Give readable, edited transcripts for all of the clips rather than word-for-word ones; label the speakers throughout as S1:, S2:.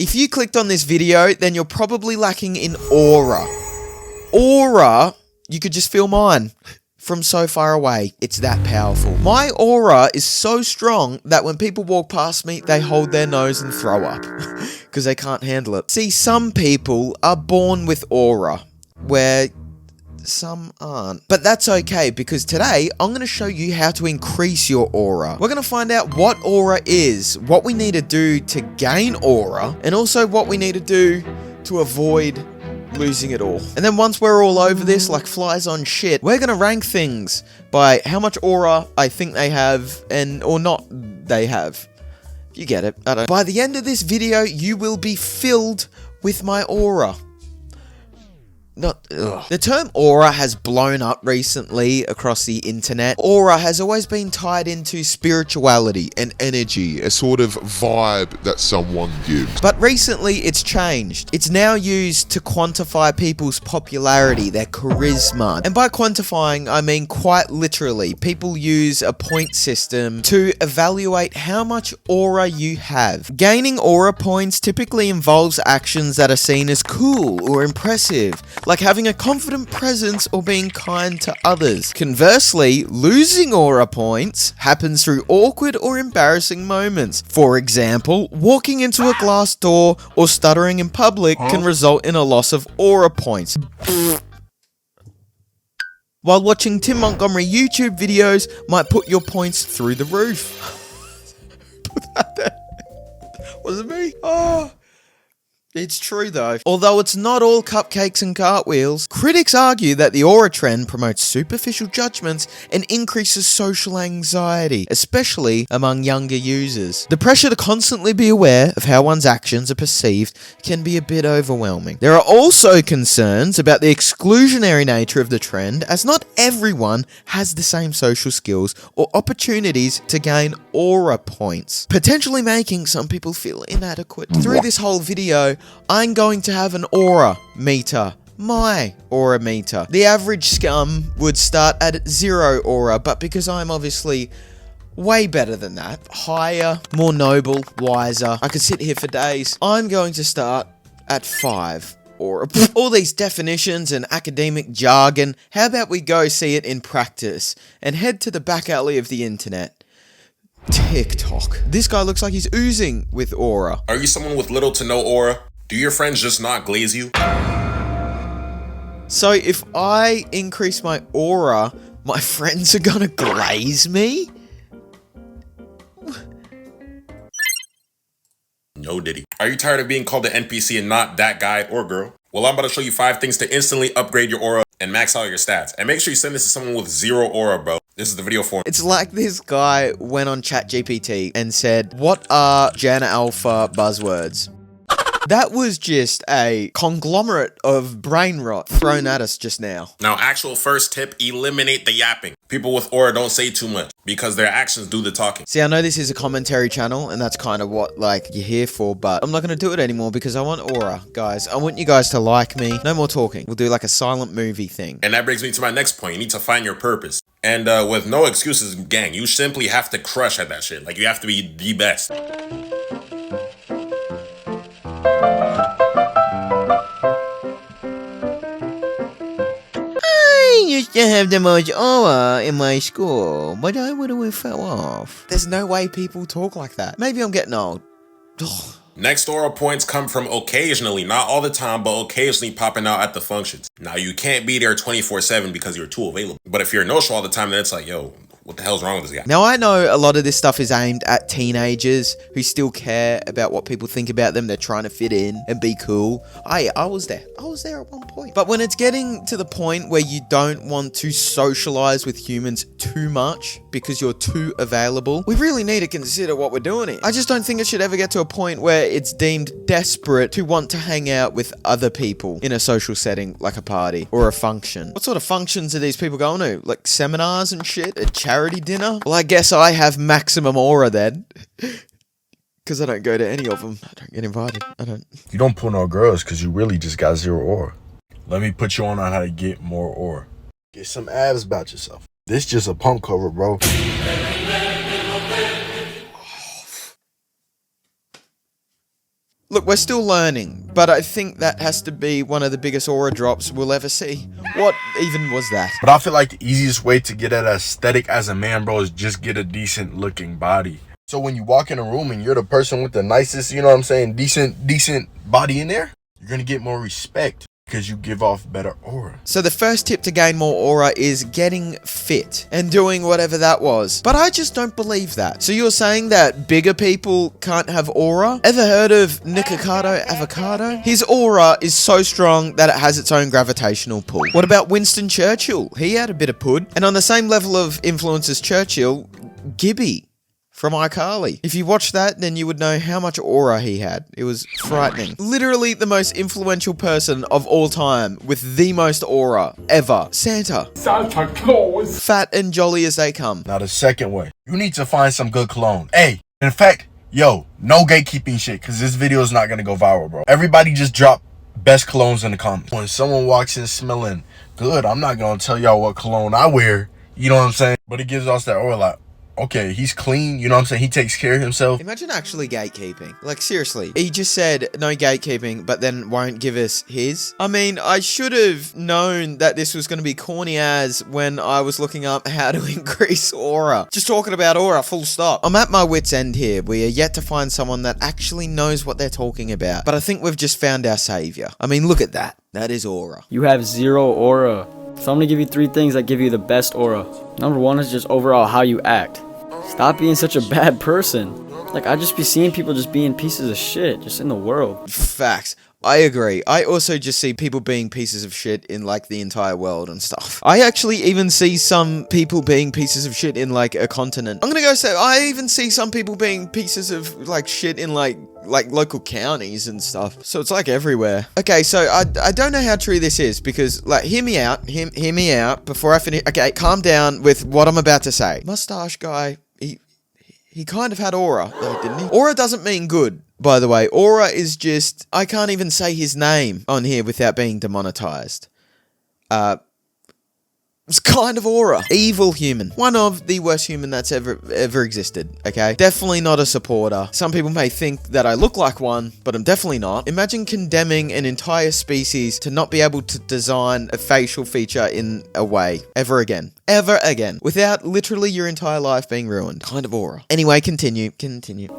S1: If you clicked on this video, then you're probably lacking in aura. Aura, you could just feel mine from so far away. It's that powerful. My aura is so strong that when people walk past me, they hold their nose and throw up because they can't handle it. See, some people are born with aura, where some aren't. But that's okay, because today I'm going to show you how to increase your aura. We're going to find out what aura is, what we need to do to gain aura, and also what we need to do to avoid losing it all. And then once we're all over this like flies on shit, we're going to rank things by how much aura I think they have and or not they have. You get it. I don't. By the end of this video, you will be filled with my aura. The term aura has blown up recently across the internet. Aura has always been tied into spirituality and energy,
S2: a sort of vibe that someone gives.
S1: but recently it's changed. It's now used to quantify people's popularity, their charisma. And by quantifying, I mean quite literally. People use a point system to evaluate how much aura you have. Gaining aura points typically involves actions that are seen as cool or impressive, like having a confident presence or being kind to others. Conversely, losing aura points happens through awkward or embarrassing moments. For example, walking into a glass door or stuttering in public can result in a loss of aura points. While watching Tim Montgomery YouTube videos might put your points through the roof. Put that there. Was it me? Oh. It's true though. Although it's not all cupcakes and cartwheels, critics argue that the aura trend promotes superficial judgments and increases social anxiety, especially among younger users. The pressure to constantly be aware of how one's actions are perceived can be a bit overwhelming. There are also concerns about the exclusionary nature of the trend, as not everyone has the same social skills or opportunities to gain aura points, potentially making some people feel inadequate. Through this whole video, I'm going to have an aura meter. My aura meter. The average scum would start at 0 aura, but because I'm obviously way better than that, higher, more noble, wiser, I could sit here for days, I'm going to start at 5 aura. All these definitions and academic jargon, how about we go see it in practice and head to the back alley of the internet? TikTok. This guy looks like he's oozing with aura.
S3: Are you someone with little to no aura? Do your friends just not glaze you?
S1: So if I increase my aura, my friends are gonna glaze me?
S3: No diddy. Are you tired of being called an NPC and not that guy or girl? Well, I'm about to show you 5 things to instantly upgrade your aura and max out your stats. And make sure you send this to someone with 0 aura, bro. This is the video for him.
S1: It's like this guy went on ChatGPT and said, what are Jana Alpha buzzwords? That was just a conglomerate of brain rot thrown at us just now.
S3: Now, actual first tip, eliminate the yapping. People with aura don't say too much because their actions do the talking.
S1: See, I know this is a commentary channel and that's kind of what you're here for, but I'm not going to do it anymore because I want aura, guys. I want you guys to like me. No more talking. We'll do like a silent movie thing.
S3: And that brings me to my next point. You need to find your purpose. And with no excuses, gang, you simply have to crush at that shit. Like, you have to be the best.
S1: I used to have the most aura in my school, but I would have fell off. There's no way people talk like that. Maybe I'm getting old. Ugh.
S3: Next aura points come from occasionally, not all the time, but occasionally popping out at the functions. Now, you can't be there 24/7 because you're too available. But if you're a no-show all the time, then it's like, yo, what the hell's wrong with this guy?
S1: Now, I know a lot of this stuff is aimed at teenagers who still care about what people think about them. They're trying to fit in and be cool. I was there. I was there at one point. But when it's getting to the point where you don't want to socialize with humans too much because you're too available, we really need to consider what we're doing here. I just don't think it should ever get to a point where it's deemed desperate to want to hang out with other people in a social setting like a party or a function. What sort of functions are these people going to? Like seminars and shit? A charity dinner? Well, I guess I have maximum aura then. Because I don't go to any of them. I don't get invited. I don't.
S4: You don't pull no girls because you really just got 0 aura. Let me put you on how to get more aura. Get some abs about yourself. This just a pump cover, bro.
S1: Look, we're still learning, but I think that has to be one of the biggest aura drops we'll ever see. What even was that?
S4: But I feel like the easiest way to get an aesthetic as a man, bro, is just get a decent looking body. So when you walk in a room and you're the person with the nicest, you know what I'm saying, decent body in there, you're gonna get more respect because you give off better aura.
S1: So the first tip to gain more aura is getting fit and doing whatever that was. But I just don't believe that. So you're saying that bigger people can't have aura? Ever heard of Nikocado Avocado? His aura is so strong that it has its own gravitational pull. What about Winston Churchill? He had a bit of pud. And on the same level of influence as Churchill, Gibby from iCarly. If you watched that, then you would know how much aura he had. It was frightening. Literally the most influential person of all time with the most aura ever. Santa. Santa Claus. Fat and jolly as they come.
S4: Now the second way, you need to find some good cologne. Hey, in fact, yo, no gatekeeping shit, because this video is not gonna go viral, bro. Everybody just drop best colognes in the comments. When someone walks in smelling good, I'm not gonna tell y'all what cologne I wear, you know what I'm saying? But it gives us that aura like, okay, he's clean, you know what I'm saying? He takes care of himself.
S1: Imagine actually gatekeeping. Like, seriously. He just said no gatekeeping, but then won't give us his. I mean, I should have known that this was going to be corny as when I was looking up how to increase aura. Just talking about aura, full stop. I'm at my wit's end here. We are yet to find someone that actually knows what they're talking about. But I think we've just found our savior. I mean, look at that. That is aura.
S5: You have 0 aura. So I'm going to give you 3 things that give you the best aura. Number 1 is just overall how you act. Stop being such a bad person. Like, I just be seeing people just being pieces of shit just in the world.
S1: Facts. I agree. I also just see people being pieces of shit in, like, the entire world and stuff. I actually even see some people being pieces of shit in, like, a continent. I'm gonna go say, I even see some people being pieces of, like, shit in, like local counties and stuff. So it's, like, everywhere. Okay, so I don't know how true this is, because, like, hear me out before I finish. Okay, calm down with what I'm about to say. Mustache guy, he kind of had aura, though, didn't he? Aura doesn't mean good, by the way. Aura is just... I can't even say his name on here without being demonetized. It's kind of aura. Evil human. One of the worst human that's ever existed, okay? Definitely not a supporter. Some people may think that I look like one, but I'm definitely not. Imagine condemning an entire species to not be able to design a facial feature in a way ever again. Ever again. Without literally your entire life being ruined. Kind of aura. Anyway, continue.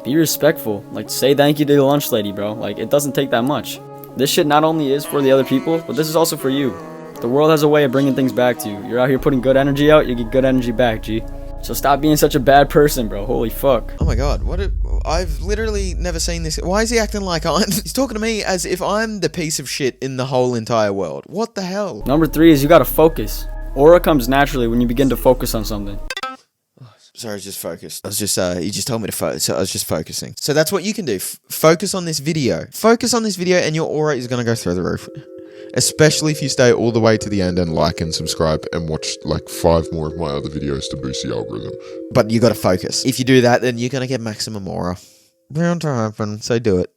S5: Be respectful. Like, say thank you to the lunch lady, bro. Like, it doesn't take that much. This shit not only is for the other people, but this is also for you. The world has a way of bringing things back to you. You're out here putting good energy out, you get good energy back, G. So stop being such a bad person, bro. Holy fuck.
S1: Oh my god, I've literally never seen this. Why is he acting like he's talking to me as if I'm the piece of shit in the whole entire world. What the hell?
S5: Number 3 is you gotta focus. Aura comes naturally when you begin to focus on something.
S1: Sorry, I was just focused. I was just, he just told me to focus, so I was just focusing. So that's what you can do. Focus on this video. Focus on this video and your aura is gonna go through the roof.
S2: Especially if you stay all the way to the end and like and subscribe and watch like 5 more of my other videos to boost the algorithm.
S1: But you gotta focus. If you do that, then you're gonna get maximum aura. Bound to happen, so do it.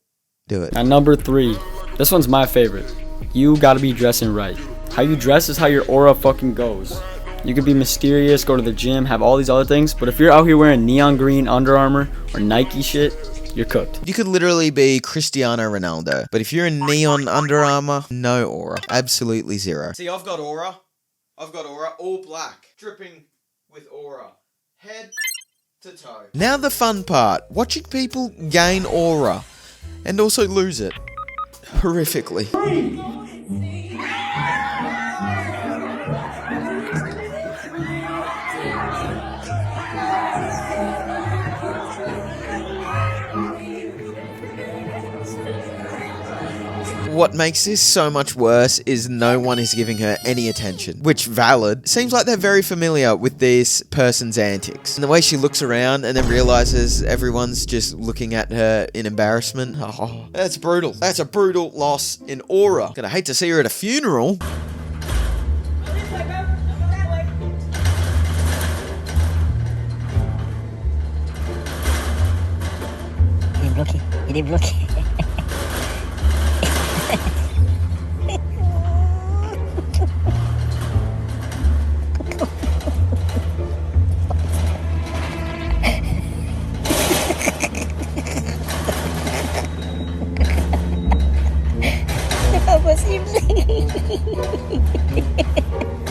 S1: Do it.
S5: And number 3, this one's my favorite. You gotta be dressing right. How you dress is how your aura fucking goes. You could be mysterious, go to the gym, have all these other things, but if you're out here wearing neon green Under Armour or Nike shit, you're cooked.
S1: You could literally be Cristiano Ronaldo, but if you're in neon Under Armour, no aura. Absolutely 0. See, I've got aura. All black. Dripping with aura. Head to toe. Now the fun part. Watching people gain aura and also lose it. Horrifically. What makes this so much worse is no one is giving her any attention, which valid. Seems like they're very familiar with this person's antics. And the way she looks around and then realizes everyone's just looking at her in embarrassment. Oh, that's brutal. That's a brutal loss in aura. Gonna hate to see her at a funeral.
S6: Il est bloqué.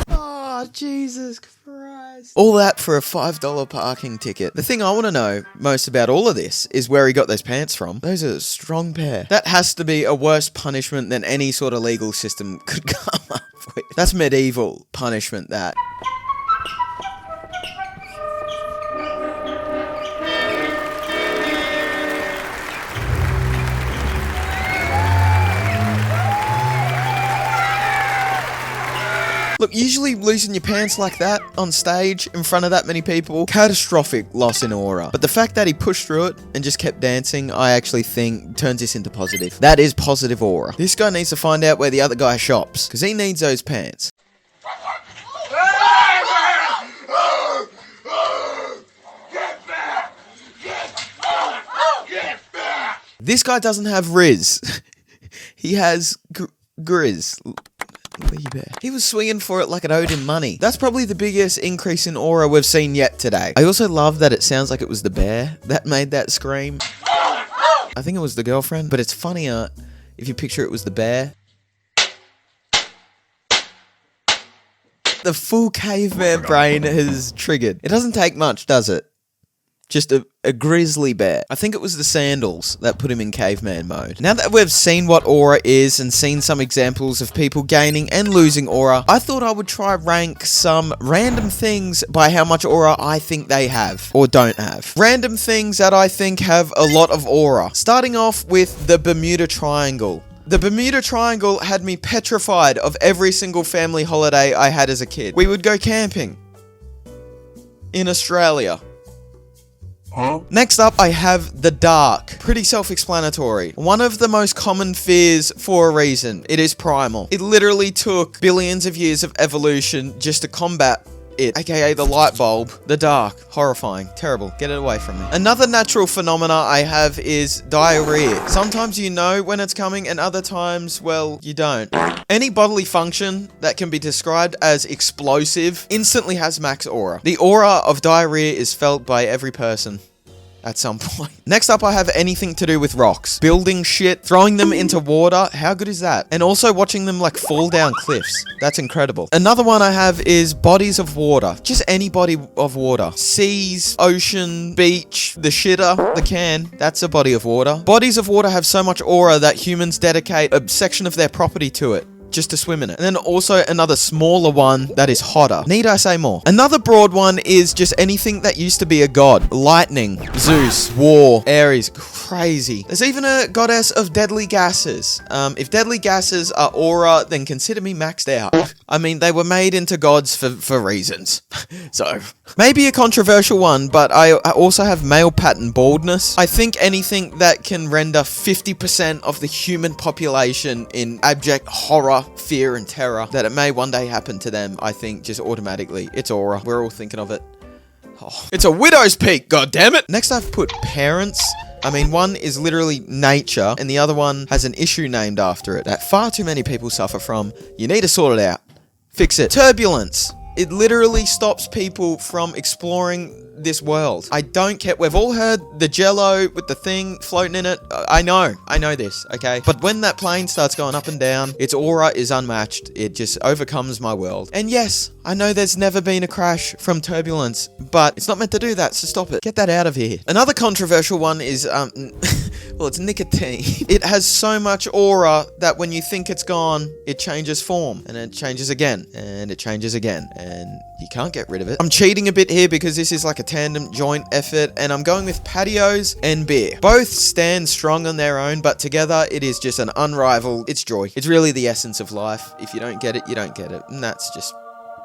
S1: Oh, Jesus Christ. All that for a $5 parking ticket. The thing I want to know most about all of this is where he got those pants from. Those are a strong pair. That has to be a worse punishment than any sort of legal system could come up with. That's medieval punishment, that. Look, usually losing your pants like that on stage in front of that many people, catastrophic loss in aura. But the fact that he pushed through it and just kept dancing, I actually think turns this into positive. That is positive aura. This guy needs to find out where the other guy shops, because he needs those pants. This guy doesn't have Riz. He has Grizz. He was swinging for it like it owed him money. That's probably the biggest increase in aura we've seen yet today. I also love that it sounds like it was the bear that made that scream. I think it was the girlfriend, but it's funnier if you picture it was the bear. The full caveman brain has triggered. It doesn't take much, does it? Just a grizzly bear. I think it was the sandals that put him in caveman mode. Now that we've seen what aura is and seen some examples of people gaining and losing aura, I thought I would try rank some random things by how much aura I think they have or don't have. Random things that I think have a lot of aura. Starting off with the Bermuda Triangle. The Bermuda Triangle had me petrified of every single family holiday I had as a kid. We would go camping in Australia. Next up, I have the dark. Pretty self-explanatory. One of the most common fears for a reason. It is primal. It literally took billions of years of evolution just to combat it, aka the light bulb. The dark. Horrifying. Terrible. Get it away from me. Another natural phenomena I have is diarrhea. Sometimes you know when it's coming and other times, well, you don't. Any bodily function that can be described as explosive instantly has max aura. The aura of diarrhea is felt by every person at some point. Next up, I have anything to do with rocks. Building shit, throwing them into water. How good is that? And also watching them like fall down cliffs. That's incredible. Another one I have is bodies of water. Just any body of water. Seas, ocean, beach, the shitter, the can. That's a body of water. Bodies of water have so much aura that humans dedicate a section of their property to it, just to swim in it. And then also another smaller one that is hotter. Need I say more? Another broad one is just anything that used to be a god. Lightning, Zeus, war, Ares. Crazy. There's even a goddess of deadly gases. If deadly gases are aura, then consider me maxed out. I mean, they were made into gods for reasons. So, maybe a controversial one, but I also have male pattern baldness. I think anything that can render 50% of the human population in abject horror, fear, and terror that it may one day happen to them, I think just automatically, it's aura. We're all thinking of it. Oh, it's a widow's peak, goddammit! Next I've put parents. I mean, one is literally nature, and the other one has an issue named after it that far too many people suffer from. You need to sort it out. Fix it. Turbulence. It literally stops people from exploring this world. I don't care. We've all heard the jello with the thing floating in it. I know this, okay? But when that plane starts going up and down, its aura is unmatched. It just overcomes my world. And yes, I know there's never been a crash from turbulence, but it's not meant to do that, so stop it. Get that out of here. Another controversial one is, well, it's nicotine. It has so much aura that when you think it's gone, it changes form, and it changes again, and it changes again, and you can't get rid of it. I'm cheating a bit here because this is like a tandem joint effort, and I'm going with patios and beer. Both stand strong on their own, but together it is just an unrivaled, it's joy. It's really the essence of life. If you don't get it, you don't get it. And that's just,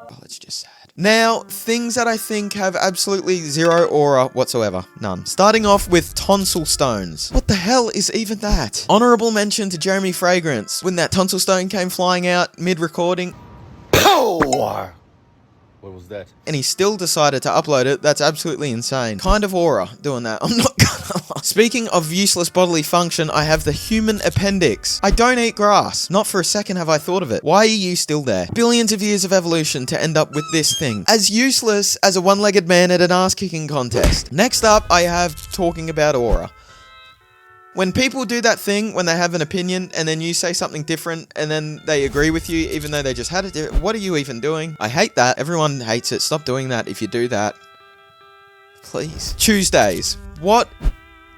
S1: well, it's just sad. Now, things that I think have absolutely zero aura whatsoever. None. Starting off with tonsil stones. What the hell is even that? Honorable mention to Jeremy Fragrance when that tonsil stone came flying out mid-recording.
S4: What was that?
S1: And he still decided to upload it. That's absolutely insane. Kind of aura doing that. I'm not gonna lie. Speaking of useless bodily function, I have the human appendix. I don't eat grass. Not for a second have I thought of it. Why are you still there? Billions of years of evolution to end up with this thing. As useless as a one-legged man at an ass-kicking contest. Next up, I have talking about aura. When people do that thing, when they have an opinion, and then you say something different, and then they agree with you, even though they just had it, what are you even doing? I hate that. Everyone hates it. Stop doing that if you do that. Please. Tuesdays. What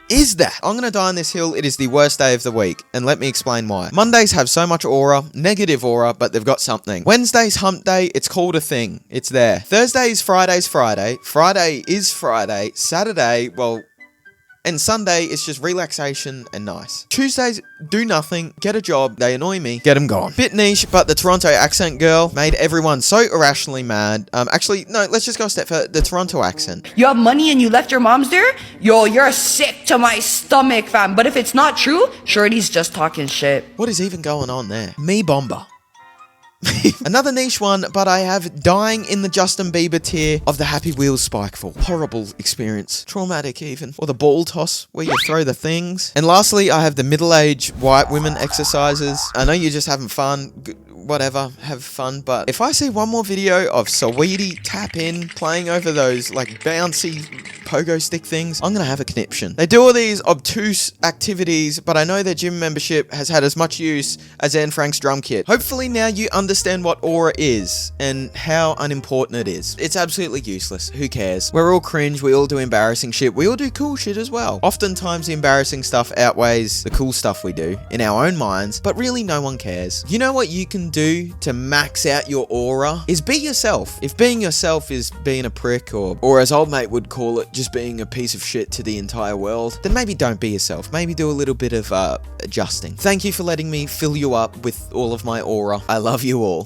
S1: is that? I'm gonna die on this hill. It is the worst day of the week, and let me explain why. Mondays have so much aura, negative aura, but they've got something. Wednesday's hump day, it's called a thing. It's there. Thursday's Friday's Friday. Friday is Friday. Saturday, well, and Sunday is just relaxation and nice. Tuesdays, do nothing, get a job, they annoy me, get them gone. Bit niche, but the Toronto accent girl made everyone so irrationally mad. Actually, no, let's just go a step further. The Toronto accent.
S7: You have money and you left your mom's there? Yo, you're sick to my stomach, fam. But if it's not true, Shorty's just talking shit.
S1: What is even going on there? Me bomber. Another niche one, but I have dying in the Justin Bieber tier of the Happy Wheels Spikeful. Horrible experience. Traumatic even. Or the ball toss, where you throw the things. And lastly, I have the middle-aged white women exercises. I know you're just having fun. Whatever, have fun, but if I see one more video of Saweetie tap in playing over those like bouncy pogo stick things, I'm gonna have a conniption. They do all these obtuse activities, but I know their gym membership has had as much use as Anne Frank's drum kit. Hopefully now you understand what aura is and how unimportant it is. It's absolutely useless. Who cares? We're all cringe, we all do embarrassing shit, we all do cool shit as well. Oftentimes the embarrassing stuff outweighs the cool stuff we do in our own minds, but really no one cares. You know what you can do to max out your aura is be yourself. If being yourself is being a prick or as old mate would call it, just being a piece of shit to the entire world, then maybe don't be yourself. Maybe do a little bit of adjusting. Thank you for letting me fill you up with all of my aura. I love you all.